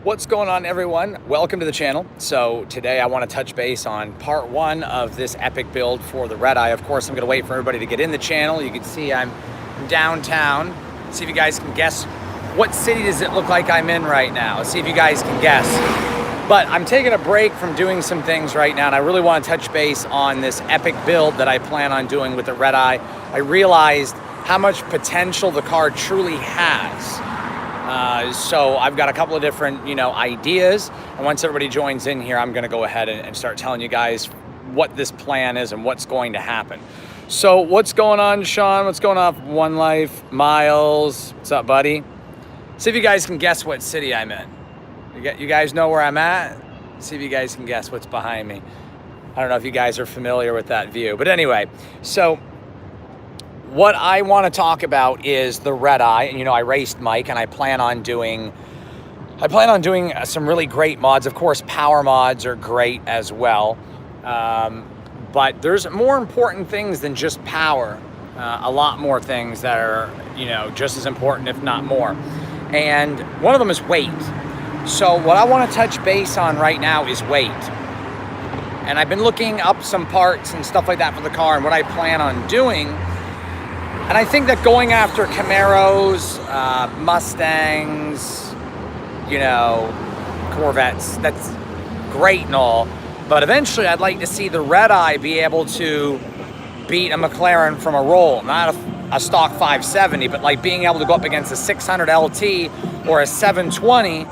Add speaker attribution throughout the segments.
Speaker 1: What's going on, everyone? Welcome to the channel. So today I want to touch base on part one of this epic build for the REDEYE. Of course, I'm going to wait for everybody to get in the channel. You can see I'm downtown. See if you guys can guess what city does it look like I'm in right now. See if you guys can guess. But I'm taking a break from doing some things right now, and I really want to touch base on this epic build that I plan on doing with the REDEYE. I realized how much potential the car truly has. So I've got a couple of different, ideas. And once everybody joins in here, I'm going to go ahead and start telling you guys what this plan is and what's going to happen. So what's going on, Sean? What's going on, One Life? Miles? What's up, buddy? See if you guys can guess what city I'm in. You guys know where I'm at? See if you guys can guess what's behind me. I don't know if you guys are familiar with that view. But anyway, so what I want to talk about is the REDEYE. And I raced Mike, and I plan on doing some really great mods. Of course, power mods are great as well. But there's more important things than just power. A lot more things that are, just as important, if not more. And one of them is weight. So what I want to touch base on right now is weight. And I've been looking up some parts and stuff like that for the car and what I plan on doing. And I think that going after Camaros, Mustangs, Corvettes, that's great and all. But eventually I'd like to see the REDEYE be able to beat a McLaren from a roll. Not a stock 570, but like being able to go up against a 600 LT or a 720,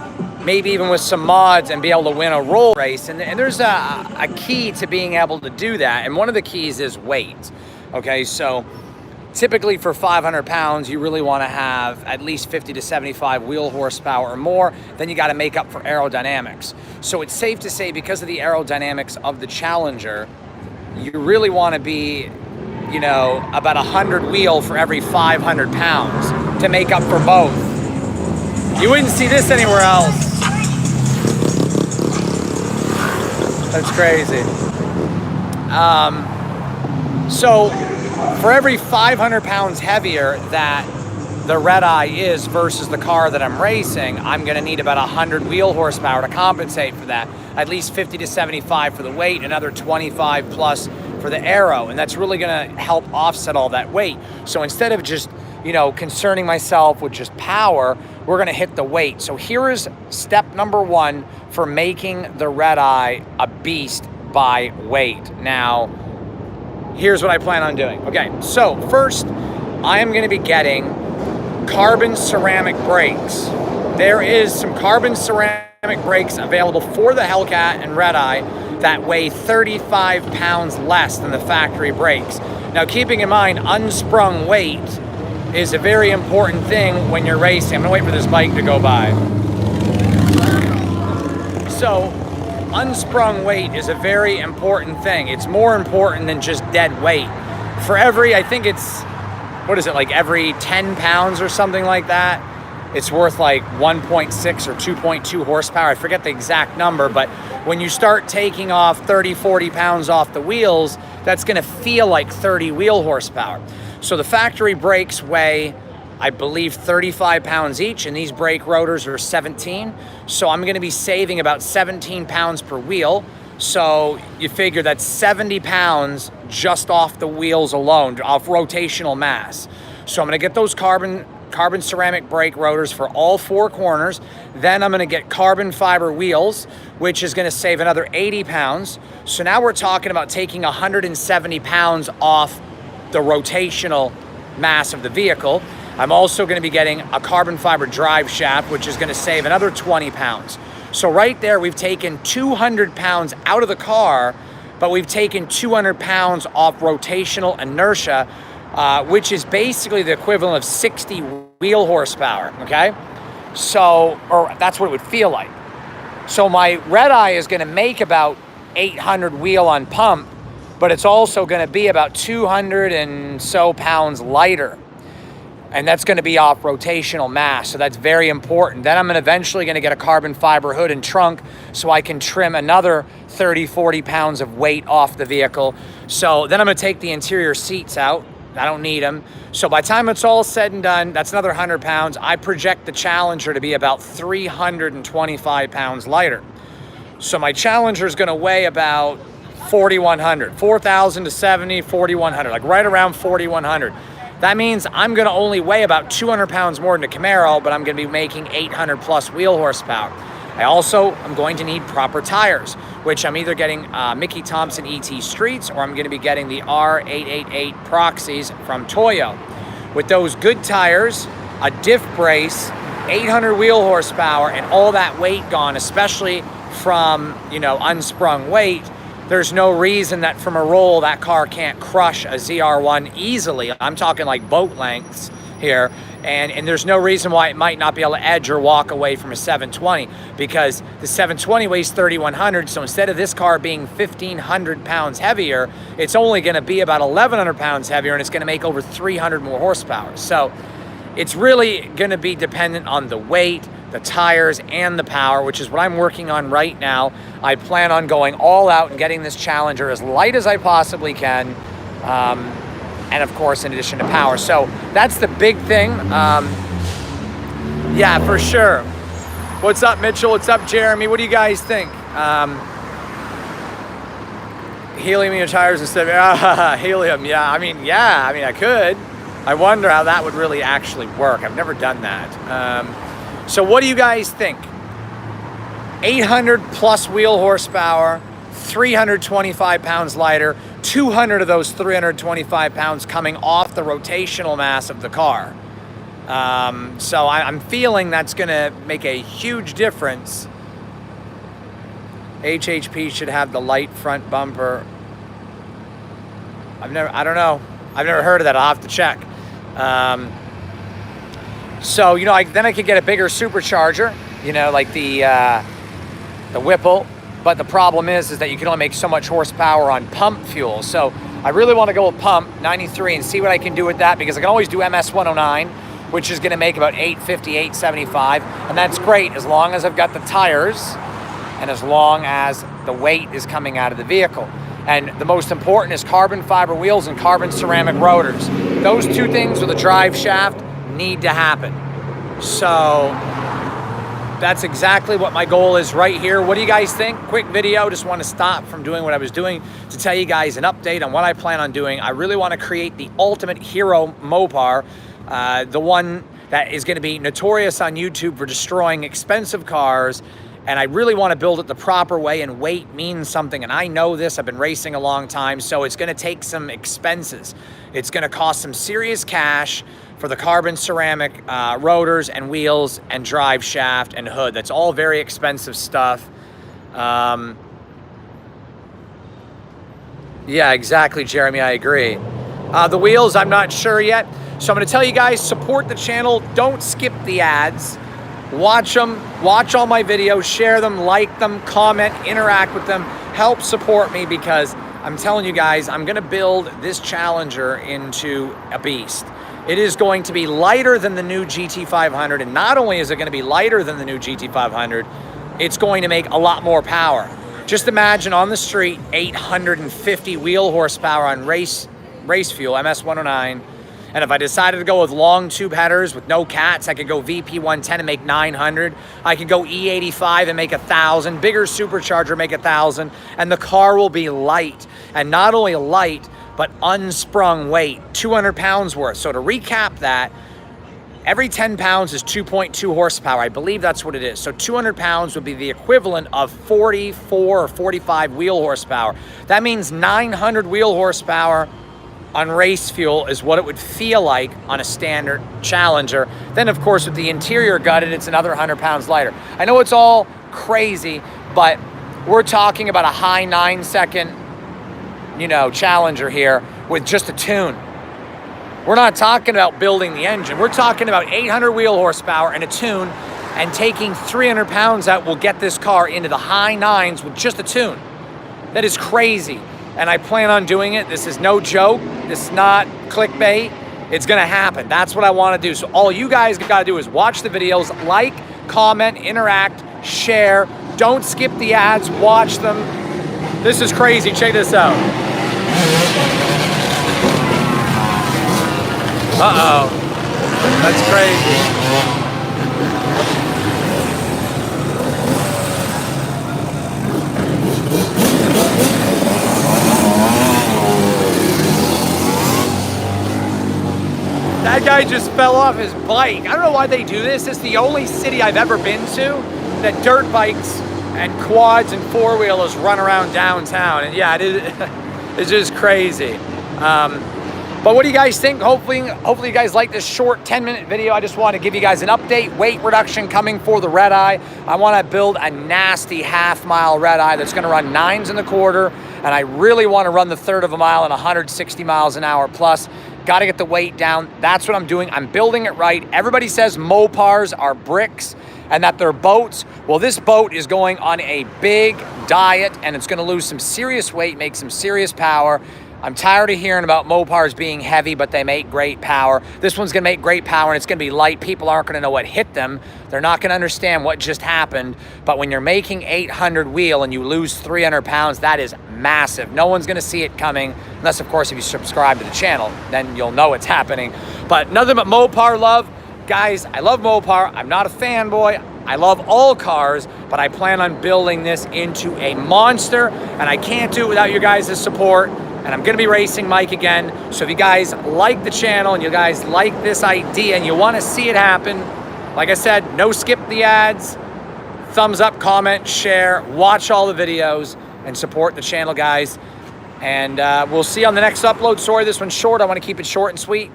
Speaker 1: maybe even with some mods, and be able to win a roll race. And there's a key to being able to do that. And one of the keys is weight. Okay, so typically for 500 pounds, you really want to have at least 50 to 75 wheel horsepower or more. Then you got to make up for aerodynamics. So it's safe to say, because of the aerodynamics of the Challenger, you really want to be, about 100 wheel for every 500 pounds to make up for both. You wouldn't see this anywhere else. That's crazy. So for every 500 pounds heavier that the REDEYE is versus the car that I'm racing, I'm going to need about 100 wheel horsepower to compensate for that. At least 50 to 75 for the weight, another 25 plus for the aero. And that's really going to help offset all that weight. So instead of just, concerning myself with just power, we're going to hit the weight. So here is step number one for making the REDEYE a beast by weight. Now, here's what I plan on doing. Okay, so first, I am going to be getting carbon ceramic brakes. There is some carbon ceramic brakes available for the Hellcat and REDEYE that weigh 35 pounds less than the factory brakes. Now, keeping in mind, unsprung weight is a very important thing when you're racing. I'm going to wait for this bike to go by. So, unsprung weight is a very important thing. It's more important than just dead weight. For every, I think it's, like every 10 pounds or something like that, it's worth like 1.6 or 2.2 horsepower. I forget the exact number, but when you start taking off 30, 40 pounds off the wheels, that's gonna feel like 30 wheel horsepower. So the factory brakes weigh, I believe, 35 pounds each, and these brake rotors are 17. So I'm gonna be saving about 17 pounds per wheel. So you figure that's 70 pounds just off the wheels alone, off rotational mass. So I'm gonna get those carbon ceramic brake rotors for all four corners. Then I'm gonna get carbon fiber wheels, which is gonna save another 80 pounds. So now we're talking about taking 170 pounds off the rotational mass of the vehicle. I'm also going to be getting a carbon fiber drive shaft, which is going to save another 20 pounds. So right there, we've taken 200 pounds out of the car, but we've taken 200 pounds off rotational inertia, which is basically the equivalent of 60 wheel horsepower, okay? So, or that's what it would feel like. So my REDEYE is going to make about 800 wheel on pump, but it's also going to be about 200 and so pounds lighter. And that's going to be off rotational mass, so that's very important. Then I'm eventually going to get a carbon fiber hood and trunk so I can trim another 30, 40 pounds of weight off the vehicle. So then I'm going to take the interior seats out. I don't need them. So by the time it's all said and done, that's another 100 pounds. I project the Challenger to be about 325 pounds lighter. So my Challenger is going to weigh about 4,100, 4,000 to 70, 4,100, like right around 4,100. That means I'm going to only weigh about 200 pounds more than the Camaro, but I'm going to be making 800 plus wheel horsepower. I also am going to need proper tires, which I'm either getting Mickey Thompson ET Streets, or I'm going to be getting the R888 Proxies from Toyo. With those good tires, a diff brace, 800 wheel horsepower, and all that weight gone, especially from, you know, unsprung weight, there's no reason that from a roll that car can't crush a ZR1 easily. I'm talking like boat lengths here. And there's no reason why it might not be able to edge or walk away from a 720, because the 720 weighs 3,100. So instead of this car being 1,500 pounds heavier, it's only going to be about 1,100 pounds heavier, and it's going to make over 300 more horsepower. So it's really going to be dependent on the weight, the tires, and the power, which is what I'm working on right now. I plan on going all out and getting this Challenger as light as I possibly can. And of course, in addition to power. So that's the big thing. Yeah, for sure. What's up, Mitchell? What's up, Jeremy? What do you guys think? Helium in your tires instead of helium. Yeah, I mean, I could. I wonder how that would really actually work. I've never done that. So what do you guys think? 800 plus wheel horsepower, 325 pounds lighter, 200 of those 325 pounds coming off the rotational mass of the car. So I'm feeling that's going to make a huge difference. HHP should have the light front bumper. I don't know. I've never heard of that. I'll have to check. So, you know, then I could get a bigger supercharger, you know, like the Whipple. But the problem is that you can only make so much horsepower on pump fuel. So I really want to go with pump 93 and see what I can do with that, because I can always do MS 109, which is going to make about 850, 875. And that's great as long as I've got the tires and as long as the weight is coming out of the vehicle. And the most important is carbon fiber wheels and carbon ceramic rotors. Those two things with a drive shaft need to happen. So that's exactly what my goal is right here. What do you guys think? Quick video. Just want to stop from doing what I was doing to tell you guys an update on what I plan on doing. I really want to create the ultimate hero Mopar, the one that is going to be notorious on YouTube for destroying expensive cars. And I really want to build it the proper way, and weight means something. And I know this, I've been racing a long time, so it's going to take some expenses. It's going to cost some serious cash for the carbon ceramic rotors and wheels and drive shaft and hood. That's all very expensive stuff. Yeah, exactly, Jeremy, I agree. The wheels, I'm not sure yet. So I'm gonna tell you guys, support the channel. Don't skip the ads. Watch them, watch all my videos, share them, like them, comment, interact with them. Help support me, because I'm telling you guys, I'm gonna build this Challenger into a beast. It is going to be lighter than the new GT500, and not only is it going to be lighter than the new GT500, it's going to make a lot more power. Just imagine on the street, 850 wheel horsepower on race fuel, MS 109, and if I decided to go with long tube headers with no cats, I could go VP 110 and make 900. I could go E85 and make 1,000, bigger supercharger, make 1,000, and the car will be light. And not only light, but unsprung weight, 200 pounds worth. So to recap that, every 10 pounds is 2.2 horsepower. I believe that's what it is. So 200 pounds would be the equivalent of 44 or 45 wheel horsepower. That means 900 wheel horsepower on race fuel is what it would feel like on a standard Challenger. Then of course with the interior gutted, it's another 100 pounds lighter. I know it's all crazy, but we're talking about a high 9-second, you know, Challenger here with just a tune. We're not talking about building the engine. We're talking about 800 wheel horsepower and a tune, and taking 300 pounds out will get this car into the high 9s with just a tune. That is crazy. And I plan on doing it. This is no joke. This is not clickbait. It's gonna happen. That's what I wanna do. So all you guys gotta do is watch the videos, like, comment, interact, share. Don't skip the ads, watch them. This is crazy, check this out. Uh-oh. That's crazy. That guy just fell off his bike. I don't know why they do this. It's the only city I've ever been to that dirt bikes and quads and four-wheelers run around downtown. And yeah, it is, it's just crazy. But what do you guys think? Hopefully you guys like this short 10-minute video. I just want to give you guys an update. Weight reduction coming for the REDEYE. I want to build a nasty half-mile REDEYE that's going to run 9s1/4, and I really want to run the third of a mile in 160 miles an hour plus. Got to get the weight down. That's what I'm doing. I'm building it right. Everybody says Mopars are bricks and that they're boats. Well, this boat is going on a big diet, and it's going to lose some serious weight, make some serious power. I'm tired of hearing about Mopars being heavy, but they make great power. This one's gonna make great power, and it's gonna be light. People aren't gonna know what hit them. They're not gonna understand what just happened. But when you're making 800 wheel and you lose 300 pounds, that is massive. No one's gonna see it coming, unless of course if you subscribe to the channel, then you'll know it's happening. But nothing but Mopar love. Guys, I love Mopar. I'm not a fanboy. I love all cars, but I plan on building this into a monster, and I can't do it without you guys' support. And I'm gonna be racing Mike again. So if you guys like the channel and you guys like this idea and you wanna see it happen, like I said, no skip the ads, thumbs up, comment, share, watch all the videos, and support the channel, guys. And we'll see you on the next upload. Sorry, this one's short. I wanna keep it short and sweet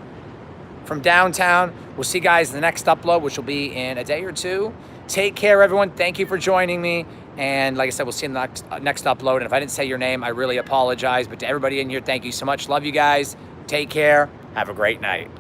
Speaker 1: from downtown. We'll see you guys in the next upload, which will be in a day or two. Take care, everyone. Thank you for joining me. And like I said, we'll see you in the next upload. And if I didn't say your name, I really apologize. But to everybody in here, thank you so much. Love you guys. Take care. Have a great night.